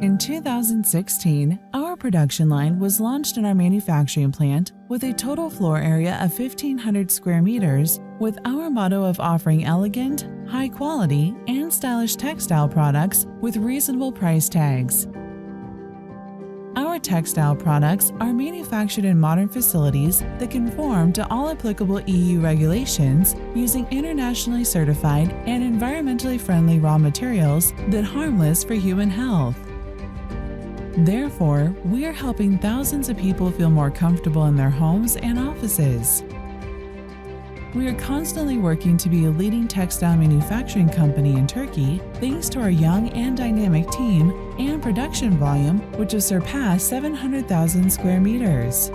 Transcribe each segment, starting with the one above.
In 2016, our production line was launched in our manufacturing plant with a total floor area of 1,500 square meters, with our motto of offering elegant, high quality, and stylish textile products with reasonable price tags. Our textile products are manufactured in modern facilities that conform to all applicable EU regulations using internationally certified and environmentally friendly raw materials that are harmless for human health. Therefore, we are helping thousands of people feel more comfortable in their homes and offices. We are constantly working to be a leading textile manufacturing company in Turkey thanks to our young and dynamic team and production volume, which has surpassed 700,000 square meters.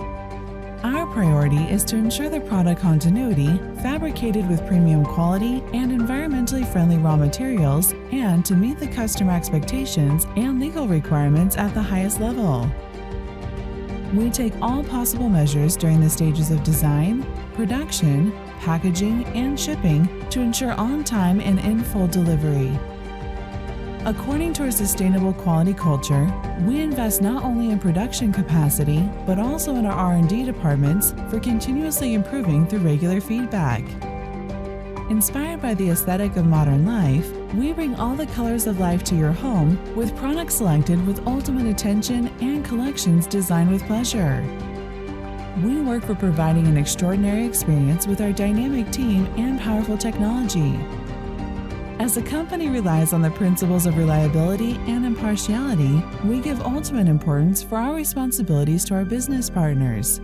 Our priority is to ensure the product continuity, fabricated with premium quality and environmentally friendly raw materials, and to meet the customer expectations and legal requirements at the highest level. We take all possible measures during the stages of design, production, packaging, and shipping to ensure on-time and in-full delivery. According to our sustainable quality culture, we invest not only in production capacity, but also in our R&D departments for continuously improving through regular feedback. Inspired by the aesthetic of modern life, we bring all the colors of life to your home with products selected with ultimate attention and collections designed with pleasure. We work for providing an extraordinary experience with our dynamic team and powerful technology. As the company relies on the principles of reliability and impartiality, we give ultimate importance for our responsibilities to our business partners.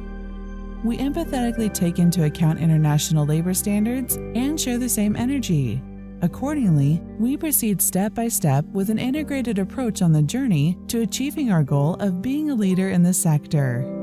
We empathetically take into account international labor standards and share the same energy. Accordingly, we proceed step by step with an integrated approach on the journey to achieving our goal of being a leader in the sector.